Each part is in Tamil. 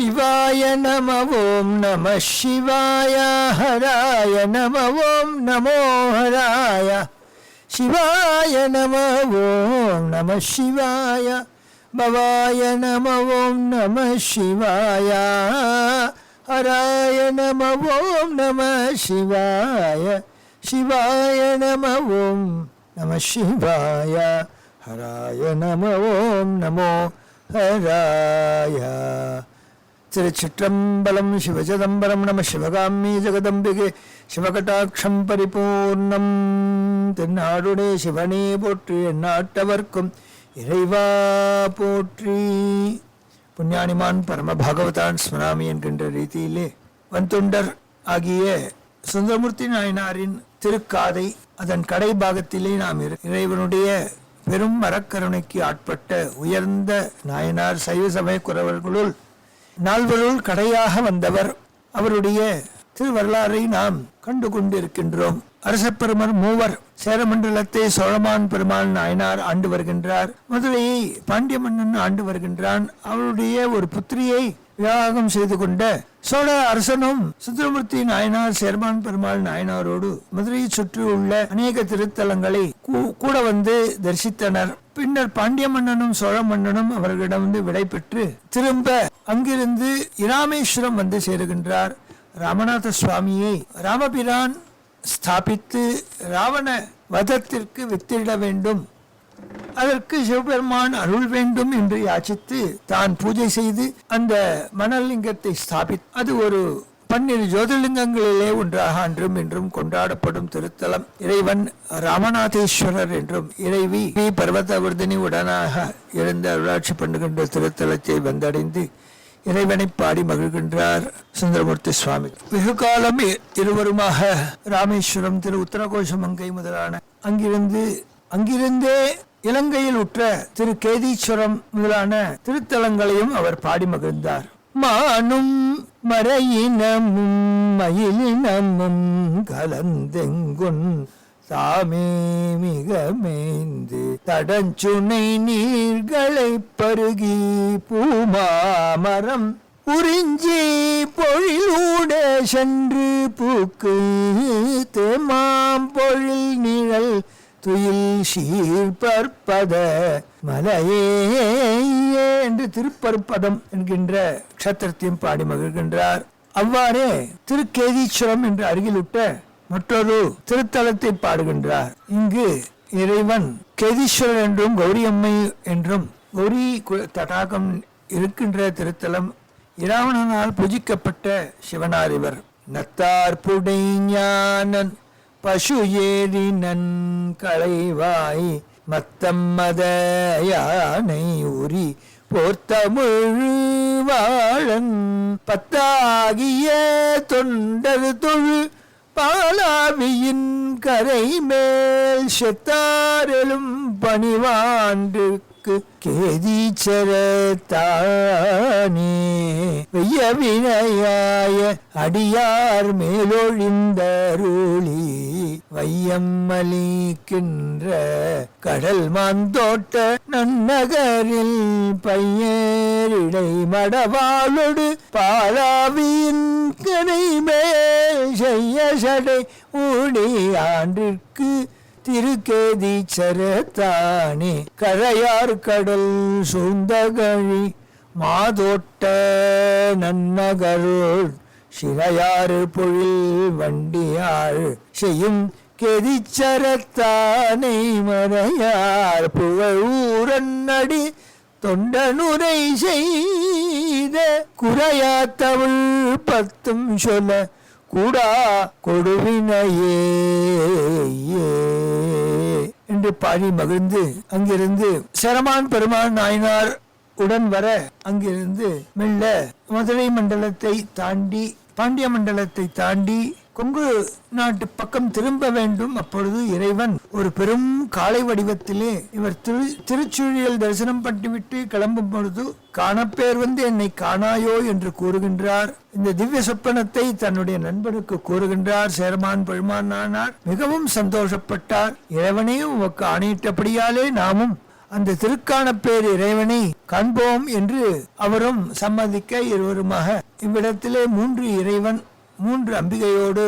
சிவாய நம ஓம் நம சிவாய ஹராய நம ஓம் நமோ ஹராய சிவாய நம ஓம் நம சிவாய பவாய நம ஓம் நம சிவாய ஹராய நம ஓம் நம சிவாய சிவாய நம ஓம் நம சிவாய ஹராய நம ஓம் நமோ ஹராய. திருச்சிற்றம்பலம். சிவஜதம்பரம் நம சிவகாமி ஜெகதம்பிகே சிவகடாட்சம் பரிபூர்ணம். தென்னாடுடே சிவனே போற்றி, எந்நாட்டவர்க்கும் இறைவா போற்றி. புண்ணியானிமான் பரம பாகவதான் ஸ்மராமி என்கின்ற ரீதியிலே வன்தொண்டர் ஆகிய சுந்தரமூர்த்தி நாயனாரின் திருக்காதை அதன் கடை பாகத்திலே நாம் இறைவனுடைய பெரும் மரக்கருணைக்கு ஆட்பட்ட உயர்ந்த நாயனார் சைவ சமய குறவர்களுள் நால்வருள் கடையாக வந்தவர். அவருடைய திருவரலாறை நாம் கண்டு கொண்டிருக்கின்றோம். அரசப்பெருமர் மூவர் சேரமண்டலத்தை சோழமான் பெருமாள் நாயனார் ஆண்டு வருகின்றார். மதுரையை பாண்டிய மன்னன் ஆண்டு வருகின்றான். அவருடைய ஒரு புத்திரியை விவாகம் செய்து கொண்ட சோழ அரசனும் சுந்தரமூர்த்தி நாயனார் சேர்மான் பெருமாள் நாயனாரோடு மதுரையை சுற்றியுள்ள அநேக திருத்தலங்களை கூட வந்து தரிசித்தனர். பின்னர் பாண்டிய மன்னனும் சோழ மன்னனும் அவர்களிடம் விடை பெற்று திரும்ப அங்கிருந்து இராமேஸ்வரம் வந்து சேருகின்றார். ராமநாத சுவாமியை ராமபிரான் ஸ்தாபித்து ராவண வதத்திற்கு வித்திட வேண்டும், அதற்கு சிவபெருமான் அருள் வேண்டும் என்று யாச்சித்து தான் பூஜை செய்து அந்த மணலிங்கத்தை ஸ்தாபித்து அது ஒரு 12 ஜோதிர்லிங்கங்களிலே ஒன்றாக அன்றும் இன்றும் கொண்டாடப்படும் திருத்தலம். இறைவன் ராமநாதேஸ்வரர் என்றும் இறைவி பர்வதவர்தினி உடனாக எழுந்த அருளாட்சி பண்ணுகின்ற திருத்தலத்தை வந்தடைந்து இறைவனை பாடி மகிழ்கின்றார் சுந்தரமூர்த்தி சுவாமி. வெகு காலம் இருவருமாக ராமேஸ்வரம், திரு உத்தரகோஷமங்கை முதலான அங்கிருந்தே இலங்கையில் உற்ற திரு கேதீஸ்வரம் முதலான திருத்தலங்களையும் அவர் பாடி மகிழ்ந்தார். மானும் மறையினமும் மயிலினமும் கலந்தெங்குன் தாமே மிக மேய்ந்து தடஞ்சுனை நீர்களை பருகி பூமாமரம் உறிஞ்சி பொழிலூட சென்று பூக்கு தேமாம் பொழில் நிழல் துயில் சீர்பற்பத மலையே என்று திருப்பற்பதம் என்கின்ற க்ஷத்திரத்தையும் பாடி மகிழ்கின்றார். அவ்வாறே திருக்கேதீஸ்வரம் என்று அருகிலுட்ட மற்றொரு திருத்தலத்தை பாடுகின்றார். இங்கு இறைவன் கேதீஸ்வரர் என்றும் கௌரியம்மை என்றும் கௌரி தடாகம் இருக்கின்ற திருத்தலம். இராவணனால் பூஜிக்கப்பட்ட சிவனார் இவர். நத்தார் புடை ஞானன் பசு ஏறினன் களைவாய் மத்தம் மத யானை உரி போர்த்தமிழ் வாழன் பத்தாகிய தொண்டர் தொழு பாலாவியின் கரை மேல் செத்தாரெலும் பணிவாண்டுக்கு கேதீச்சரத்தானே வெய்ய வினையாய அடியார் மேலொழிந்தருளி வையம்மலிக்கின்ற கடல் மாந்தோட்ட நன்னகரில் பையரிடை மடவாளொடு பாலாவியின் கரை மேல் செய்ய சடை ஊடி ஆண்டிற்கு திருக்கேதீச்சரத்தானே கரையார் கடல் சூழ்ந்தகழி மாதோட்ட நன்னகருள் சிறையாறு பொழில் வண்டியாள் செய்யும் கேதீச்சரத்தானை மறையார் புகழூரன்னடி தொண்டனுரை செய்த குறையா தமிழ் 10 சொல்ல கூடா கொடுவினையே என்று பாடி மகிழ்ந்து அங்கிருந்து சேரமான் பெருமாள் நாயனார் உடன் வர அங்கிருந்து மெல்ல மதுரை மண்டலத்தை தாண்டி பாண்டிய மண்டலத்தை தாண்டி கொங்கு நாட்டு பக்கம் திரும்ப வேண்டும். அப்பொழுது இறைவன் ஒரு பெரும் காளை வடிவத்திலே இவர் திருச்சுழியல் தரிசனம் பண்ணிவிட்டு கிளம்பும் பொழுது காணப்பேர் என்னை காணாயோ என்று கூறுகின்றார். இந்த திவ்ய சொப்பனத்தை தன்னுடைய நண்பனுக்கு கூறுகின்றார். சேரமான் பெருமானார் மிகவும் சந்தோஷப்பட்டார். இறைவனையும் உமக்கு ஆணையிட்டபடியாலே நாமும் அந்த திருக்கானப்பேர் இறைவனை காண்போம் என்று அவரும் சம்மதிக்க இருவருமாக இவ்விடத்திலே 3 இறைவன் 3 அம்பிகையோடு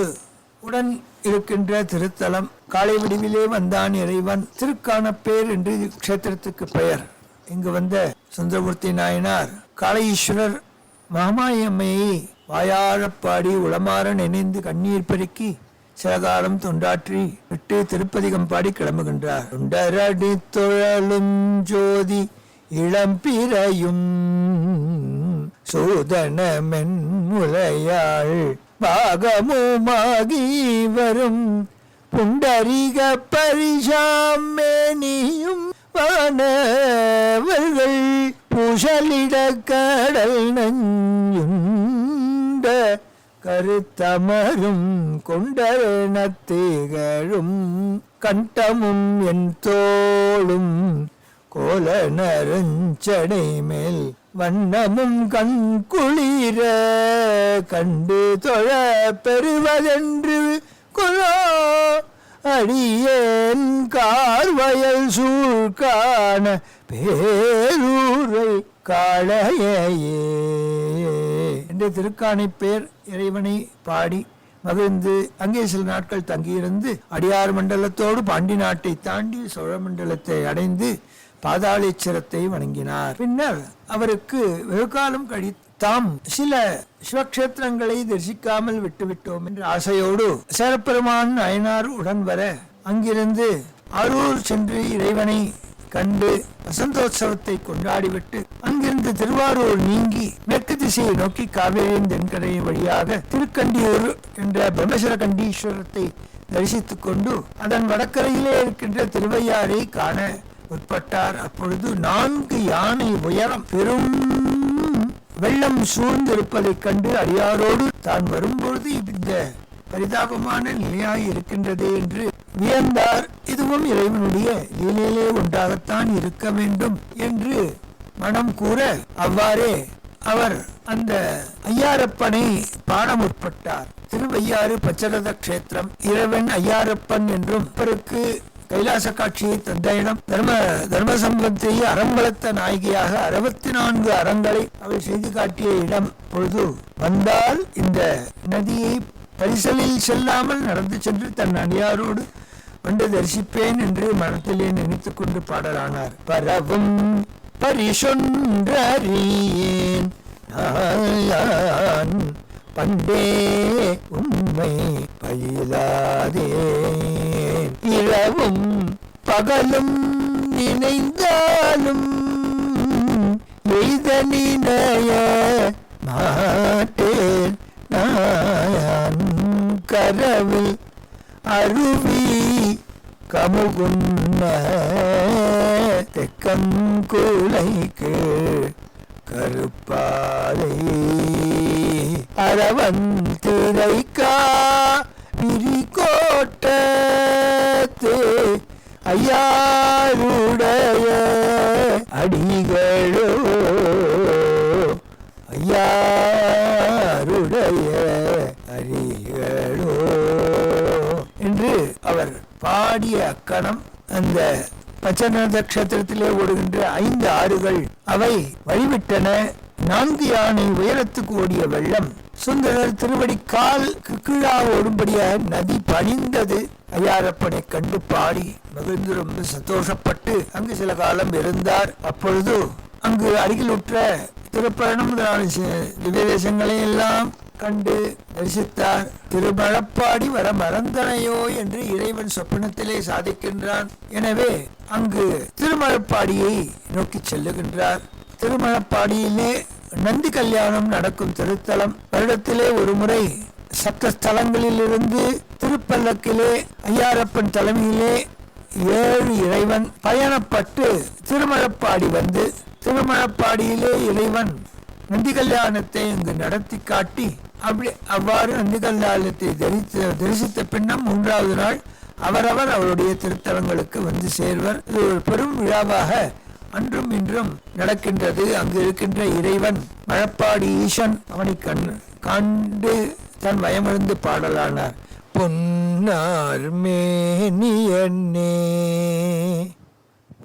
உடன் இருக்கின்ற திருத்தலம். காலை வடிவிலே வந்தான் இறைவன். திருக்கானப்பேர் என்று க்ஷேத்திரத்துக்கு பெயர். இங்கு வந்த சுந்தரமூர்த்தி நாயனார் காளீஸ்வரர் மகாமாயம்மையை வாயாழப்பாடி உளமாற நினைந்து கண்ணீர் பெருக்கி சில காலம் தொண்டாற்றி விட்டு திருப்பதிகம் பாடி கிளம்புகின்றார். தொண்டரடி தொழலும் ஜோதி இளம்பிரையும் சோதன மென்முலையாள் பாகமுமாகி வரும் புண்டரிக பரிசாமேனியும் வானவர்கள் பூசலிட கடல் நஞ்சுண்ட கருத்தமரும் கொண்டரணத்திகழும் கண்டமும் என் தோளும் கோல நரஞ்சடை மேல் வண்ணமும் கண் குளிர கண்டு தொழ பெறுவதென்று கொலோ அடியேன் கார்வயல் சூழ்கான பேரூரை காளையே என்று திருக்கானைப்பேர் இறைவனை பாடி மகிழ்ந்து அங்கே சில நாட்கள் தங்கியிருந்து அடியார் மண்டலத்தோடு பாண்டி நாட்டை தாண்டி சோழ மண்டலத்தை அடைந்து பாதாளேஸ்வரத்தை வணங்கினார். பின்னர் அவருக்கு வெகுகாலம் தாம் சில சிவக்ஷேத்திரங்களை தரிசிக்காமல் விட்டுவிட்டோம் என்ற ஆசையோடு சேரப்பெருமான் நாயனார் உடன் வர அங்கிருந்து அரூர் சென்று இறைவனை கண்டு வசந்தோத்சவத்தை கொண்டாடிவிட்டு அங்கிருந்து திருவாரூர் நீங்கி மேற்கு திசையை நோக்கி காவேரியின் தென்கரை வழியாக திருக்கண்டியூர் என்ற பிரம்மேஸ்வர கண்டீஸ்வரத்தை தரிசித்துக் கொண்டு அதன் வடக்கரையிலே இருக்கின்ற திருவையாறை காண உட்பட்டார். அப்பொழுது 4 யானை உயரம் பெரும் வெள்ளம் சூழ்ந்திருப்பதைக் கண்டு அடியாரோடு தான் வரும்பொழுது இந்த பரிதாபமான நிலையாய் இருக்கின்றதே என்று வியந்தார். இதுவும் இறைவனுடைய லீலையிலே ஒன்றாகத்தான் இருக்க வேண்டும் என்று மனம் கூற அவ்வாறே அவர் அந்த ஐயாரப்பனை பாட முற்பட்டார். திருவையாறு பச்சரத கஷேத்திரம் இறைவன் ஐயாரப்பன் என்றும் அவருக்கு கைலாச காட்சியை தந்த இடம். தர்மசம்பத்தை அறம்பலத்த நாயகியாக 64 அறங்களை அவர் செய்து காட்டிய இடம். பொழுது வந்தால் இந்த நதியை பரிசலில் செல்லாமல் நடந்து சென்று தன் அடியாரோடு வந்து தரிசிப்பேன் என்று மனத்திலே நினைத்துக் கொண்டு பாடலானார். பரவும் பரிசொன்றறியேன் பண்டே உம்மை பயிலாதே இரவும் பகலும் நினைந்தாலும் எய்த நினைய மாட்டேன் நான் கரவில் அருவி கமுகுன்ன தெக்கம் கூலைக்கு கருப்பாலை அரவந்திரைக்கா விரிகோட்டத்து ஐயாருடைய அடிகளோ ஐயாருடைய அடிகளோ என்று அவர் பாடிய அக்கணம் அந்த பச்சநத கஷேத்திரத்திலே ஓடுகின்ற 5 ஆறுகள் அவை வழிவிட்டன. 4 யானை உயரத்துக்கு ஓடிய வெள்ளம் சுந்தரர் திருவடி கால் கீழா ஓடும்படியாக நதி பணிந்தது. ஐயாரப்பனை கண்டு பாடி மகிழ்ந்து ரொம்ப சந்தோஷப்பட்டு அங்கு சில காலம் இருந்தார். அப்பொழுது அங்கு அருகிலுற்ற திருப்பயணம் திவ்யதேசங்களை எல்லாம் கண்டு தரிசித்தார். திருமழப்பாடி வர மறந்தனையோ என்று இறைவன் சொப்பனத்திலே சாதிக்கின்றான். எனவே அங்கு திருமழப்பாடியை நோக்கி செல்லுகின்றார். திருமழப்பாடியிலே நந்தி கல்யாணம் நடக்கும் திருத்தலம். வருடத்திலே ஒரு முறை சப்தஸ்தலங்களில் இருந்து திருப்பல்லக்கிலே ஐயாரப்பன் தலைமையிலே 7 இறைவன் பயணப்பட்டு திருமழப்பாடி வந்து திருமழப்பாடியிலே இறைவன் நந்தி கல்யாணத்தை இங்கு நடத்தி காட்டி அவ்வாறு நந்தி கல்யாணத்தை தரிசித்த பின்னம் 3வது நாள் அவரவர் அவருடைய திருத்தலங்களுக்கு வந்து சேர்வர். இது ஒரு பெரும் விழாவாக அன்றும் இன்றும் நடக்கின்றது. அங்கு இருக்கின்ற இறைவன் மழப்பாடி ஈசன் அவனை கண்டு தன் பயமிழந்து பாடலானார். பொன்னார் மேனியன்னே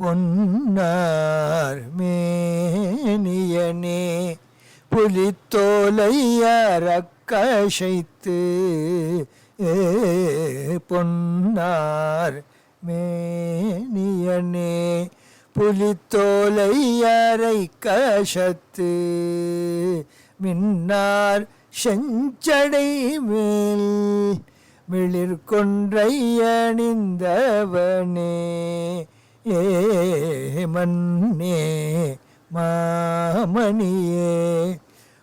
பொன்னார் மேனியனே புலித்தோலை அறக்கசைத்து பொன்னார் மேனியனே புலித்தோலை அரை கசத்து மின்னார் செஞ்சடை மேல் மிளிர்கொன்றை அணிந்தவனே மன்னே மாமணியே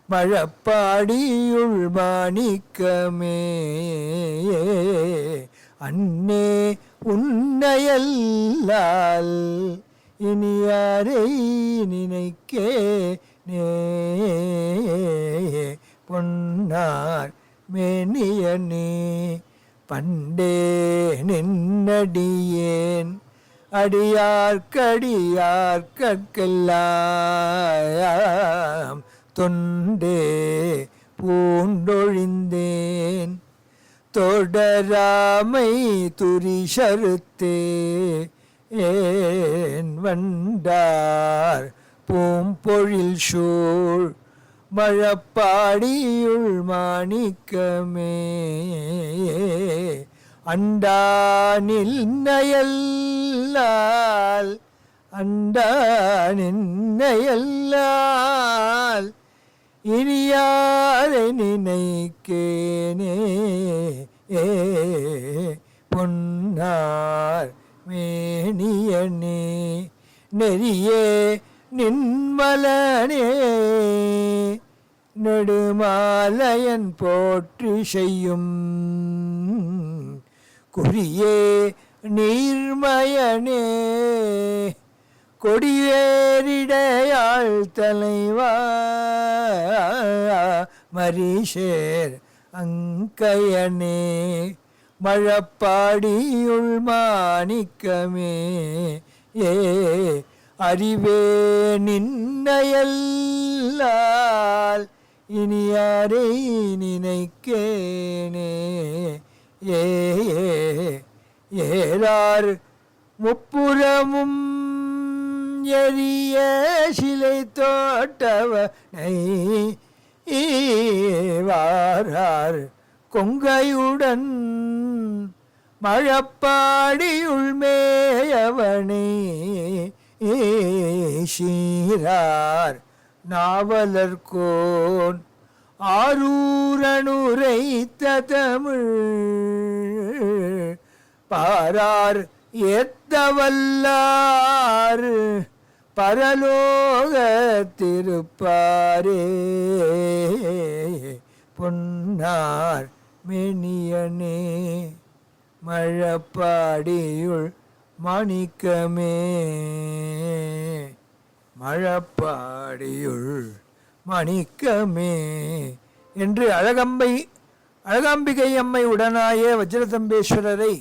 மழப்பாடியுள் மாணிக்கமே அன்னே உன்னையல்லால் இனியாரை நினைக்கே நே பொன்னார் மேனியனே பண்டே நின்னடியேன் அடியார்க்கடியார்க்கெல்லாம் தொண்டே பூண்டொழிந்தேன் தொடராமை துரிசறுத்தே ஏன் வண்டார் பூம்பொழில் சூழ் மழப்பாடியுள் மாணிக்கமே அண்டா நின்னையல்லால் அண்டா நின்னையல்லால் இனியாரை நினைக்கேனே பொன்னார் மேனியனே நெறியே நின்மலனே நெடுமாலயன் போற்றி செய்யும் குறியே நீர்மயனே கொடியேறிடையாள் தலைவா மரிஷேர் அங்கையனே மழப்பாடியுள் மாணிக்கமே அறிவே நின்னையல்லால் இனியாரை நினைக்கேனே ஏறார் முப்புறமும் எரிய சிலை தோட்டவனை வாரார் கொங்கையுடன் மழப்பாடியுள் மேயவனே சீரார் நாவலர்கோன் ஆரூரனுரைத்த தமிழ் பாரார் ஏத்தவல்லார் பரலோக திருப்பாரே பொன்னார் மேனியனே மழப்பாடியுள் மாணிக்கமே மழப்பாடியுள் மாணிக்கமே என்று அழகாம்பிகை அம்மை உடனாய வஜ்ரதம்பேஸ்வரரை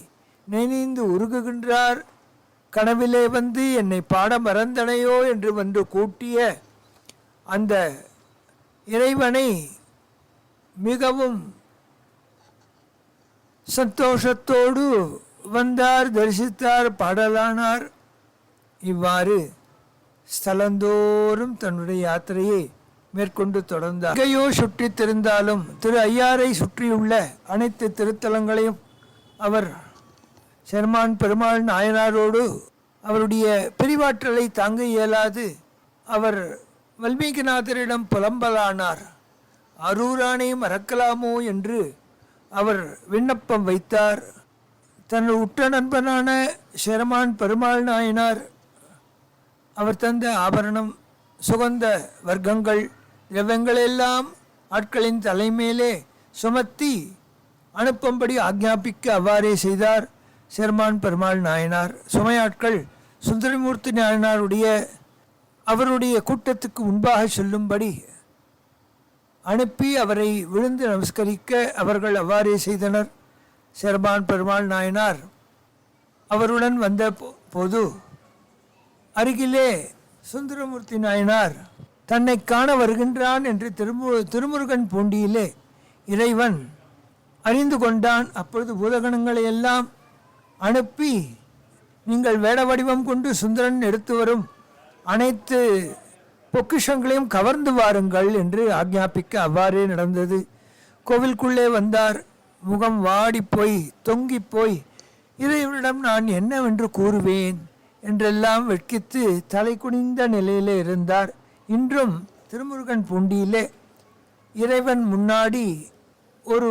நினைந்து உருகுகின்றார். கனவிலே வந்து என்னை பாட மறந்தனையோ என்று வந்து கூட்டிய அந்த இறைவனை மிகவும் சந்தோஷத்தோடு வந்தார், தரிசித்தார், பாடலானார். இவ்வாறு ஸ்தலந்தோறும் தன்னுடைய யாத்திரையை மேற்கொண்டு தொடர்ந்தார். எங்கேயோ சுற்றித் திருந்தாலும் திரு ஐயாரை சுற்றியுள்ள அனைத்து திருத்தலங்களையும் அவர் செருமான் பெருமாள் நாயனாரோடு அவருடைய பிரிவாற்றலை தாங்க இயலாது அவர் வல்மீகிநாதரிடம் புலம்பலானார். அரூரானை மறக்கலாமோ என்று அவர் விண்ணப்பம் வைத்தார். தன் உற்ற நண்பனான செருமான் பெருமாள் நாயனார் அவர் தந்த ஆபரணம், சுகந்த வர்க்கங்கள், திரவங்களெல்லாம் ஆட்களின் தலைமையிலே சுமத்தி அனுப்பும்படி ஆக்ஞாபிக்க அவ்வாறே செய்தார் செருமான் பெருமாள் நாயனார். சுமையாட்கள் சுந்தரமூர்த்தி நாயனாருடைய அவருடைய கூட்டத்துக்கு முன்பாக செல்லும்படி அனுப்பி அவரை விழுந்து நமஸ்கரிக்க அவர்கள் அவ்வாறே செய்தனர். செருமான் பெருமாள் நாயனார் அவருடன் வந்த போது அருகிலே சுந்தரமூர்த்தி நாயனார் தன்னை காண வருகின்றான் என்று திருமுருகன் பூண்டியிலே இறைவன் அறிந்து கொண்டான். அப்பொழுது பூதகணங்களை எல்லாம் அனுப்பி நீங்கள் வேட வடிவம் கொண்டு சுந்தரன் எடுத்து வரும் அனைத்து பொக்கிஷங்களையும் கவர்ந்து வாருங்கள் என்று ஆக்ஞாபிக்க அவ்வாறே நடந்தது. கோவிலுக்குள்ளே வந்தார். முகம் வாடி போய் தொங்கி போய் இறைவனிடம் நான் என்னவென்று கூறுவேன் என்றெல்லாம் வெட்கித்து தலை குனிந்த நிலையிலே இருந்தார். இன்றும் திருமுருகன் பூண்டியிலே இறைவன் முன்னாடி ஒரு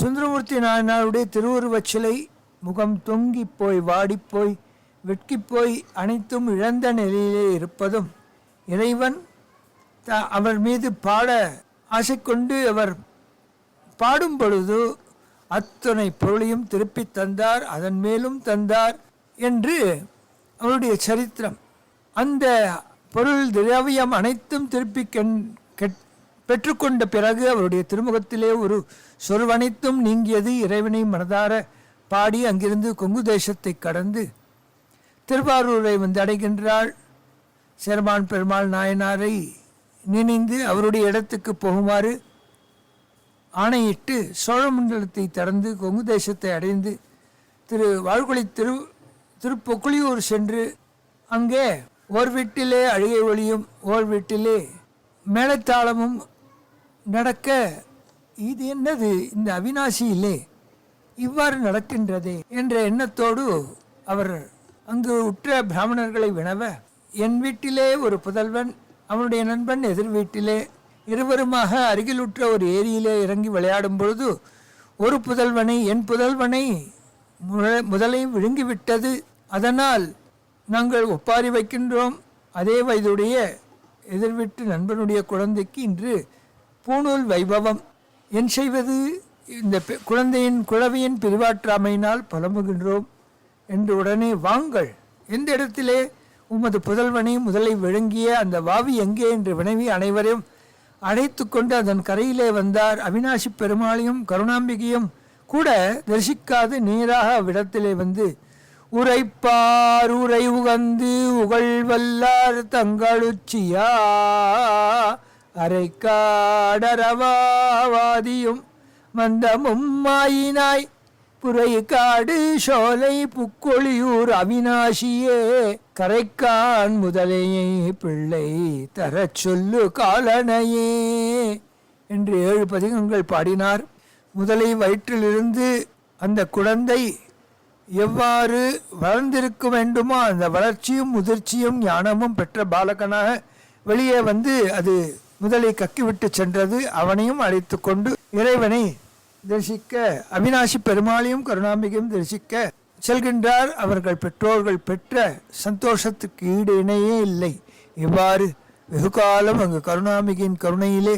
சுந்தரமூர்த்தி நாயனாருடைய திருவுருவச் சிலை முகம் தொங்கி போய் வாடிப்போய் வெட்கிப்போய் அனைத்தும் இழந்த நிலையிலே இருப்பதும் இறைவன் அவர் மீது பாட ஆசை கொண்டு அவர் பாடும் பொழுது அத்தனை பொருளையும் திருப்பி தந்தார், அதன் மேலும் தந்தார் என்று அவருடைய சரித்திரம். அந்த பொருள் திரவியம் அனைத்தும் திருப்பி பெற்றுக்கொண்ட பிறகு அவருடைய திருமுகத்திலே ஒரு சொருவனைத்தும் நீங்கியது. இறைவனை மனதார பாடி அங்கிருந்து கொங்கு தேசத்தை கடந்து திருவாரூரை வந்து அடைகின்றாள். சேரமான் பெருமாள் நாயனாரை நினைந்து அவருடைய இடத்துக்கு போகுமாறு ஆணையிட்டு சோழமண்டலத்தை திறந்து கொங்கு தேசத்தை அடைந்து வாழ்குழி திருப்பொக்குளியூர் சென்று அங்கே ஓர் வீட்டிலே அழுகை ஒளியும் ஓர் வீட்டிலே மேளத்தாளமும் நடக்க இது என்னது இந்த அவிநாசியிலே இவ்வாறு நடக்கின்றதே என்ற எண்ணத்தோடு அவர் அங்கு உற்ற பிராமணர்களை வினவ, என் வீட்டிலே ஒரு புதல்வன், அவனுடைய நண்பன் எதிர் வீட்டிலே, இருவருமாக அருகிலுற்ற ஒரு ஏரியிலே இறங்கி விளையாடும் பொழுது ஒரு புதல்வனை என் புதல்வனை முதலை விழுங்கிவிட்டது, அதனால் நாங்கள் ஒப்பாரி வைக்கின்றோம். அதே வயதுடைய எதிர்விட்டு நண்பனுடைய குழந்தைக்கு இன்று பூணூல் வைபவம், என் செய்வது, இந்த குழந்தையின் குழவியின் பிரிவாற்றாமையினால் புலம்புகின்றோம் என்று உடனே வாங்கள், எந்த இடத்திலே உமது புதல்வனை முதலை விழுங்கிய அந்த வாவி எங்கே என்று வினவி அனைவரையும் அழைத்து கொண்டு அதன் கரையிலே வந்தார். அவிநாசி பெருமாளையும் கருணாம்பிகையும் கூட தரிசிக்காது நேராக அவ்விடத்திலே வந்து உரைப்பார் உரை உகந்து உகழ்வல்லார் தங்களுச்சியா அரைக்காடரவாதியும் மந்தமும் மாயினாய் புரைக்காடு சோலை புக்கொழியூர் அவிநாசியே கரைக்கான் முதலையை பிள்ளை தரச் சொல்லு காலனையே என்று 7 பதிகங்கள் பாடினார். முதலை வயிற்றிலிருந்து அந்த குழந்தை எவ்வாறு வளர்ந்திருக்க வேண்டுமோ அந்த வளர்ச்சியும் முதிர்ச்சியும் ஞானமும் பெற்ற பாலகனாக வெளியே வந்து அது முதலை கக்கிவிட்டு சென்றது. அவனையும் அழைத்து கொண்டு இறைவனை தரிசிக்க அவிநாசி பெருமாளையும் கருணாம்பிகையும் தரிசிக்க செல்கின்றார். அவர்கள் பெற்றோர்கள் பெற்ற சந்தோஷத்துக்கு ஈடு இணையே இல்லை. இவ்வாறு வெகுகாலம் அங்கு கருணாம்பிகையின் கருணையிலே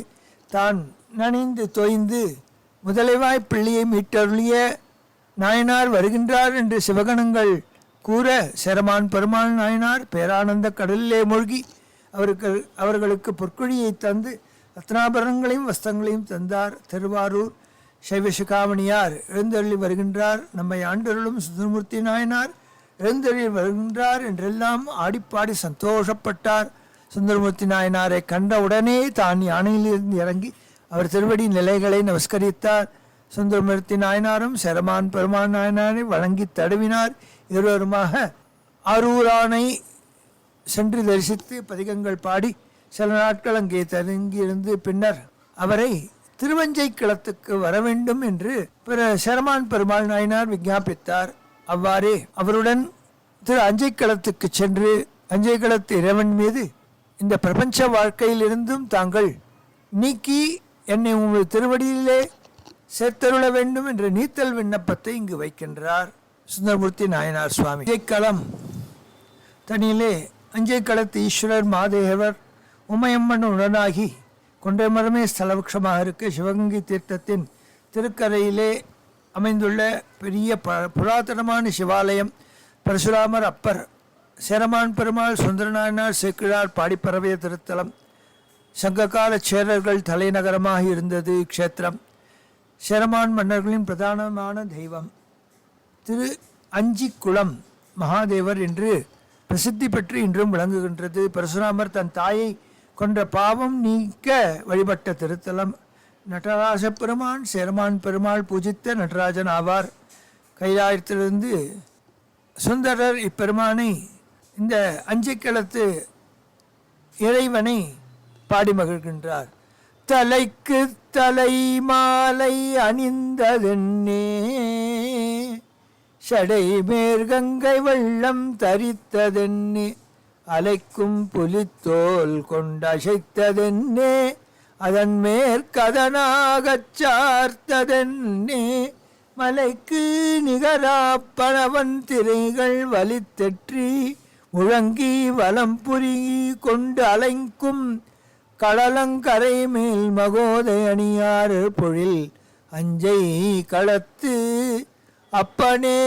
தான் நனைந்து தோய்ந்து முதலைவாய் பிள்ளையை மீட்டருளிய நாயனார் வருகின்றார் என்று சிவகணங்கள் கூற சேரமான் பெருமாள் நாயனார் பேரானந்த கடலிலே மூழ்கி அவர்களுக்கு பொற்குழியை தந்து ரத்னாபரணங்களையும் வஸ்திரங்களையும் தந்தார். திருவாரூர் சைவசிகாமணியார் எழுந்தருளி வருகின்றார், நம்மை ஆண்டருளும் சுந்தரமூர்த்தி நாயனார் எழுந்தருளி வருகின்றார் என்றெல்லாம் ஆடிப்பாடி சந்தோஷப்பட்டார். சுந்தரமூர்த்தி நாயனாரை கண்டவுடனே தான் யானையிலிருந்து இறங்கி அவர் திருவடி நிலைகளை நமஸ்கரித்தார். சுந்தரமூர்த்தி நாயனாரும் சேரமான் பெருமாள் நாயனாரை வணங்கி தடவினார். இருவருமாக ஆரூரானை சென்று தரிசித்து பதிகங்கள் பாடி சில நாட்கள் அங்கே தங்கியிருந்து பின்னர் அவரை திருவஞ்சை களத்துக்கு வர வேண்டும் என்று சேரமான் பெருமாள் நாயனார் விஞ்ஞாபித்தார். அவ்வாறே அவருடன் திரு அஞ்சைக்களத்துக்கு சென்று அஞ்சைக்களத்து இறைவன் மீது இந்த பிரபஞ்ச வாழ்க்கையிலிருந்தும் தாங்கள் நீக்கி என்னை உங்கள் திருவடியிலே சேர்த்தருள வேண்டும் என்ற நீத்தல் விண்ணப்பத்தை இங்கு வைக்கின்றார் சுந்தரமூர்த்தி நாயனார் சுவாமி. அஞ்சைக்களம் தனியிலே அஞ்சைக்களத்து ஈஸ்வரர் மாதேவர் உமையம்மன் உடனாகி கொன்றை மரமே ஸ்தலவృక్షமாக இருக்கு. சிவகங்கை தீர்த்தத்தின் திருக்கரையிலே அமைந்துள்ள பெரிய புராதனமான சிவாலயம். பரசுராமர் அப்பர் சேரமான் பெருமாள் சுந்தரநாயனார் சேக்கிழார் பாடிப்பரவிய திருத்தலம். சங்ககால சேரர்கள் தலைநகரமாக இருந்தது இக்ஷேத்திரம். சேரமான் மன்னர்களின் பிரதானமான தெய்வம் திரு அஞ்சிக்குளம் மகாதேவர் என்று பிரசித்தி பெற்று இன்றும் விளங்குகின்றது. பரசுராமர் தன் தாயை கொன்ற பாவம் நீக்க வழிபட்ட திருத்தலம். நடராஜ பெருமான் சேரமான் பெருமாள் பூஜித்த நடராஜன் ஆவார். கைலாயத்திலிருந்து சுந்தரர் இப்பெருமானை, இந்த அஞ்சிக்களத்து இறைவனை பாடி மகிழ்கின்றார். தலைக்கு தலை மாலை அணிந்ததென்னே, சடை மேற்கங்கை வெள்ளம் தரித்ததென்னே, அலைக்கும் புலித்தோல் கொண்டசைத்ததென்னே, அதன் மேற்கதனாகச் சார்த்ததென்னே, மலைக்கு நிகரா பணவன் திரைகள் வலித்தெற்றி முழங்கி வலம்புரி கொண்டு அலைக்கும் கடலங்கரை மேல் மகோதை அணியாறு பொழில் அஞ்சை களத்து அப்பனே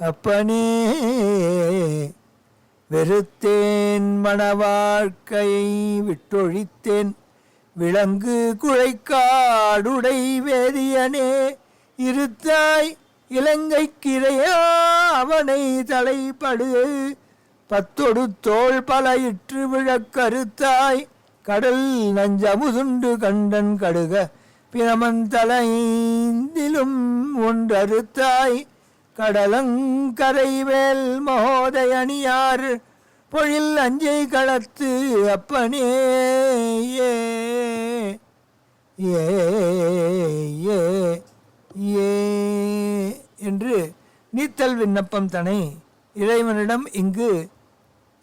அப்பனே, வெறுத்தேன் மணவாழ்க்கையை விட்டொழித்தேன், விலங்கு குழைக்காடுடை வேதியனே, இருத்தாய் இலங்கைக்கிரையா அவனை தலைப்படு, பத்தொடு தோள் பல இற்று விழக்கருத்தாய், கடல் நஞ்சமுதுண்டு கண்டன் கடுக பிரமந்தலைந்திலும் ஒன்றறுத்தாய், கடலங்கரைவேல் மகோதை அணியார் பொழில் அஞ்சை களத்து அப்பனே ஏ ஏ ஏ ஏ என்று நீத்தல் விண்ணப்பம் தனை இறைவனிடம் இங்கு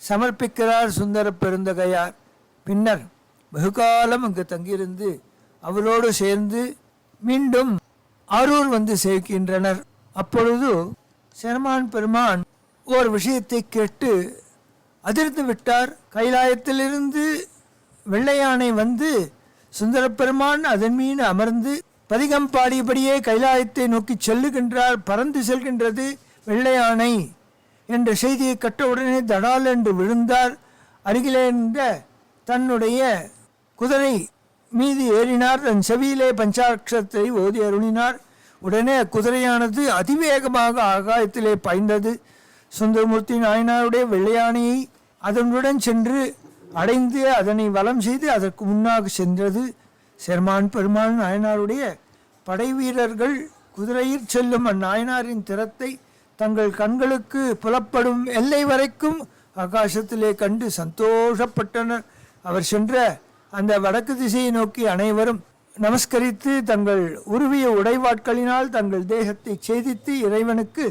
சமர்ப்பிக்கிறார் சுந்தர பெருந்தகையார். பின்னர் வெகுகாலம் அங்கு தங்கியிருந்து அவரோடு சேர்ந்து மீண்டும் ஆரூர் வந்து சேர்க்கின்றனர். அப்பொழுது சேரமான் பெருமான் ஓர் விஷயத்தை கேட்டு அதிர்ந்து விட்டார். கைலாயத்திலிருந்து வெள்ளையானை வந்து சுந்தரப்பெருமான் அதன் மீது அமர்ந்து பதிகம் பாடியபடியே கைலாயத்தை நோக்கி செல்லுகின்றார். பறந்து செல்கின்றது வெள்ளையானை என்ற செய்தியை கட்டவுடனே தடால் என்று விழுந்தார். அருகிலே இருந்த தன்னுடைய குதிரை மீது ஏறினார். தன் செவியிலே பஞ்சாட்சரத்தை ஓதி அருளினார். உடனே குதிரையானது அதிவேகமாக ஆகாயத்திலே பாய்ந்தது. சுந்தரமூர்த்தி நாயனாருடைய வெள்ளையானையை அதனுடன் சென்று அடைந்து அதனை வலம் செய்து அதற்கு முன்னாக சென்றது. சேரமான் பெருமான் நாயனாருடைய படை வீரர்கள் குதிரையில் செல்லும் அந்நாயனாரின் திறத்தை தங்கள் கண்களுக்கு புலப்படும் எல்லை வரைக்கும் ஆகாசத்திலே கண்டு சந்தோஷப்பட்டனர். அவர் சென்ற அந்த வடக்கு திசையை நோக்கி அனைவரும் நமஸ்கரித்து தங்கள் உருவிய உடைவாட்களினால் தங்கள் தேகத்தை சேதித்து இறைவனுக்கு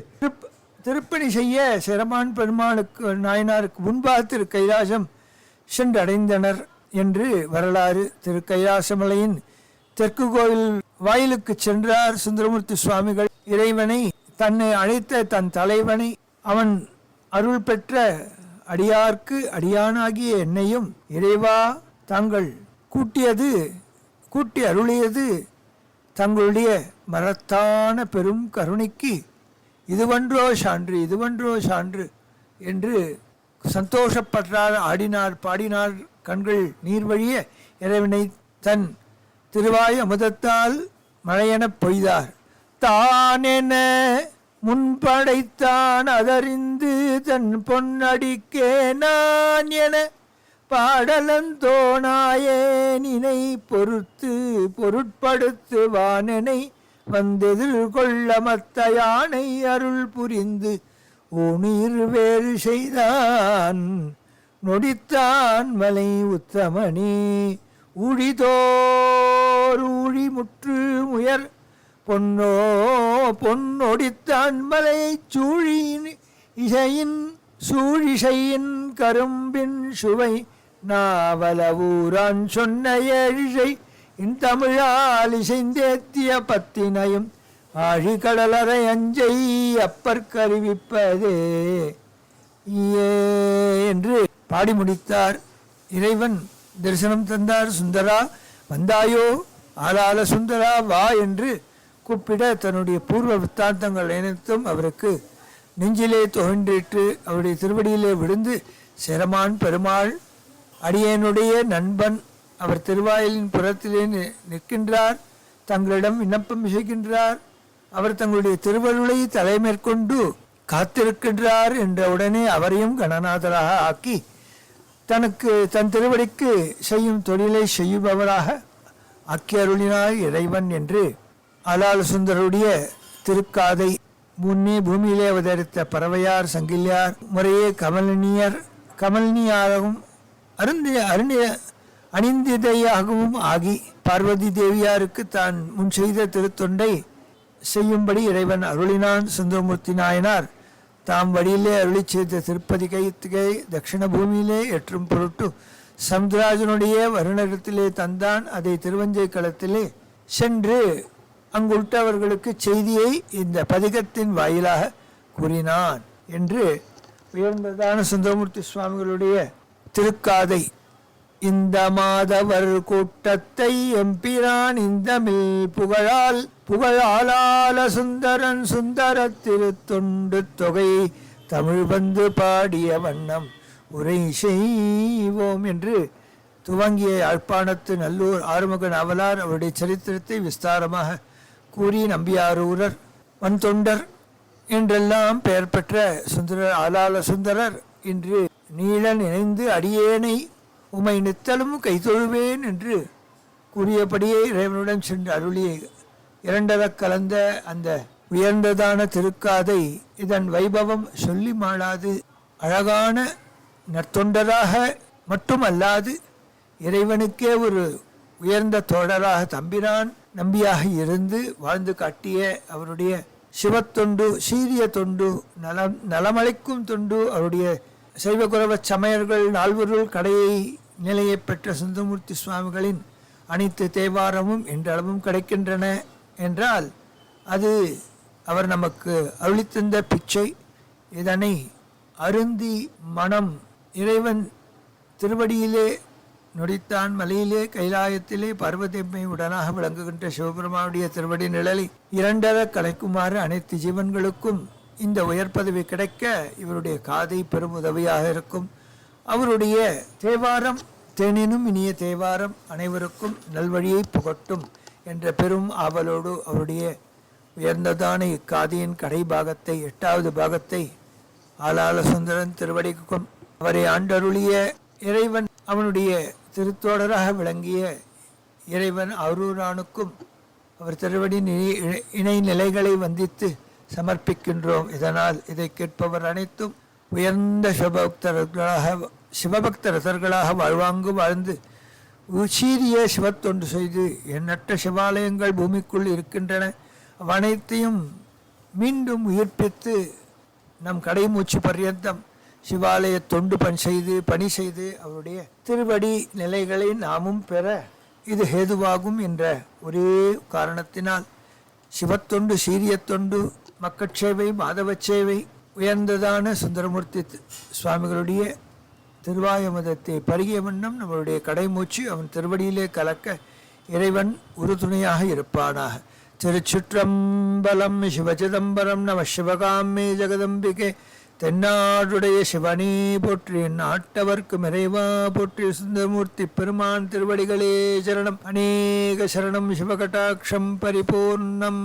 திருப்பணி செய்ய சேரமான் பெருமானுக்கு நாயனாருக்கு முன்பாக திரு கைலாசம் சென்றடைந்தனர் என்று வரலாறு. திரு கைலாசமலையின் தெற்கு கோவில் வாயிலுக்கு சென்றார் சுந்தரமூர்த்தி சுவாமிகள். இறைவனை, தன்னை அழைத்த தன் தலைவனை, அவன் அருள் பெற்ற அடியார்க்கு அடியானாகிய என்னையும் இறைவா தாங்கள் கூட்டி அருளியது தங்களுடைய மரத்தான பெரும் கருணைக்கு இதுவன்றோ சான்று என்று சந்தோஷப்பட்டார். ஆடினார், பாடினார். கண்கள் நீர் வழிய இறைவனை தன் திருவாய் அமுதத்தால் மழையெனப் பொய்தார். தானென முன்படைத்தான் அதறிந்து தன் பொன்னடிக்கே நான் என பாடலந்தோணாயேனினை பொருட்படுத்துவானனை வந்தெதிர்கொள்ள மத்த யானை அருள் புரிந்து ஊனீர் வேறு செய்தான் நொடித்தான் மலை உத்தமனே ஊழிதோர் ஊழி முற்று முயர் பொன்னொடித்தான் மலை சூழியின் இசையின் சூழிசையின் கரும்பின் சுவை நாவலவூரான் சொன்ன ஏழிசை இன் தமிழால் இசைந்தேத்திய பத்தினையும் ஆழி கடலரை அஞ்சை அப்பற்கறிவிப்பதே என்று பாடி முடித்தார். இறைவன் தரிசனம் தந்தார். சுந்தரா வந்தாயோ, ஆளால சுந்தரா வா என்று கூப்பிட தன்னுடைய பூர்வ வித்தாந்தங்கள் அனைத்தும் அவருக்கு நெஞ்சிலே தோன்றிட்டு அவருடைய திருவடியிலே விழுந்து, சேரமான் பெருமாள் அடியனுடைய நண்பன், அவர் திருவாயிலின் புறத்திலே நிற்கின்றார், தங்களிடம் விண்ணப்பம் செய்கின்றார், அவர் தங்களுடைய திருவருளை தலைமேற்கொண்டு காத்திருக்கின்றார் என்ற உடனே அவரையும் கணநாதராக ஆக்கி தனக்கு தன் திருவடிக்கு செய்யும் தொழிலை செய்யுபவராக ஆக்கி அருளினார் இறைவன் என்று ஆளாள சுந்தருடைய திருக்காதை முன்னே பூமியிலே அவதரித்த பறவையார் சங்கிலியார் முறையே கமலினியாகவும் அணிந்திதையாகவும் ஆகி பார்வதி தேவியாருக்கு தான் முன் செய்த திருத்தொண்டை செய்யும்படி இறைவன் அருளினான். சுந்தரமூர்த்தி நாயனார் தாம் வழியிலே அருளி செய்த திருப்பதி கைத்திகை தட்சிண பூமியிலே ஏற்றும் பொருட்டு சமுதிராஜனுடைய வருணத்திலே தந்தான். அதை திருவஞ்சை களத்திலே சென்று அங்குள்ளவர்களுக்கு செய்தியை இந்த பதிகத்தின் வாயிலாக கூறினான் என்று உயர்ந்ததான சுந்தரமூர்த்தி சுவாமிகளுடைய திருக்காதை. இந்த மாதவர் கூட்டத்தை எம்பிரான் இந்தமில் புகழாலால சுந்தரன் சுந்தர திருத்தொண்டு தொகை தமிழ் வந்து பாடிய வண்ணம் உரை செய்வோம் என்று துவங்கிய யாழ்ப்பாணத்து நல்லூர் ஆறுமுக நாவலார் அவருடைய சரித்திரத்தை விஸ்தாரமாக கூறி நம்பியாரூரர் வன்தொண்டர் என்றெல்லாம் பெயர் பெற்ற சுந்தரர் ஆளாள சுந்தரர் இன்று நீளன் இணைந்து அடியேனை உமை நித்தலும் கைதொழுவேன் என்று கூறியபடியே இறைவனுடன் சென்று அருளிய இரண்டரக் கலந்த அந்த உயர்ந்ததான திருக்காதை இதன் வைபவம் சொல்லி மாளாது அழகான நற்தொண்டராக மட்டுமல்லாது இறைவனுக்கே ஒரு உயர்ந்த தோழராக தம்பிரான் நம்பியாக இருந்து வாழ்ந்து காட்டிய அவருடைய சிவத்தொண்டு சீரிய தொண்டு நலமளிக்கும் தொண்டு அவருடைய சைவகுரவ சமயர்கள் நால்வருள் கடையை நிலையை பெற்ற சுந்தரமூர்த்தி சுவாமிகளின் அனைத்து தேவாரமும் இன்றளவும் கிடைக்கின்றன என்றால் அது அவர் நமக்கு அளித்தந்த பிச்சை. இதனை அருந்தி மனம் இறைவன் திருவடியிலே நொடித்தான் மலையிலே கைலாயத்திலே பார்வதியம்மை உடனாக விளங்குகின்ற சிவபெருமானுடைய திருவடி நிழலை இரண்டர கலைக்குமாறு அனைத்து ஜீவன்களுக்கும் இந்த உயர் பதவி கிடைக்க இவருடைய காதை பெரும் உதவியாக இருக்கும். அவருடைய தேவாரம் தேனினும் இனிய தேவாரம் அனைவருக்கும் நல்வழியை புகட்டும் என்ற பெரும் ஆவலோடு அவருடைய உயர்ந்ததான இக்காதையின் கடை பாகத்தை 8வது பாகத்தை ஆளாள சுந்தரன் திருவடிக்கும் அவரை ஆண்டருளிய இறைவன் அவனுடைய திருத்தோடராக விளங்கிய இறைவன் அரூரானுக்கும் அவர் திருவடி இணை நிலைகளை வந்தித்து சமர்ப்பிக்கின்றோம். இதனால் இதை கேட்பவர் அனைத்தும் உயர்ந்த சிவபக்தரசர்களாக வாழ்வாங்கு வாழ்ந்து சீரிய சிவத்தொண்டு செய்து எண்ணற்ற சிவாலயங்கள் பூமிக்குள் இருக்கின்றன. அனைத்தையும் மீண்டும் உயிர்ப்பித்து நம் கடைமூச்சு பர்யந்தம் சிவாலய தொண்டு பணி செய்து அவருடைய திருவடி நிலைகளை நாமும் பெற இது ஹேதுவாகும் என்ற ஒரே காரணத்தினால் சிவத்தொண்டு சீரிய தொண்டு மக்கட்சேவை மாதவச்சேவை உயர்ந்ததான சுந்தரமூர்த்தி சுவாமிகளுடைய திருவாயமதத்தை பருகிய வண்ணம் நம்மளுடைய கடைமூச்சு அவன் திருவடியிலே கலக்க இறைவன் உறுதுணையாக இருப்பானாக. திருச்சிற்றம்பலம் சிவச்சிதம்பரம் நம சிவகாமே ஜெகதம்பிகே. தென்னாடுடைய சிவனே போற்றி, நாட்டவர்க்கு இறைவா போற்றி. சுந்தரமூர்த்தி பெருமான் திருவடிகளே சரணம். அநேக சரணம். சிவகடாட்சம் பரிபூர்ணம்.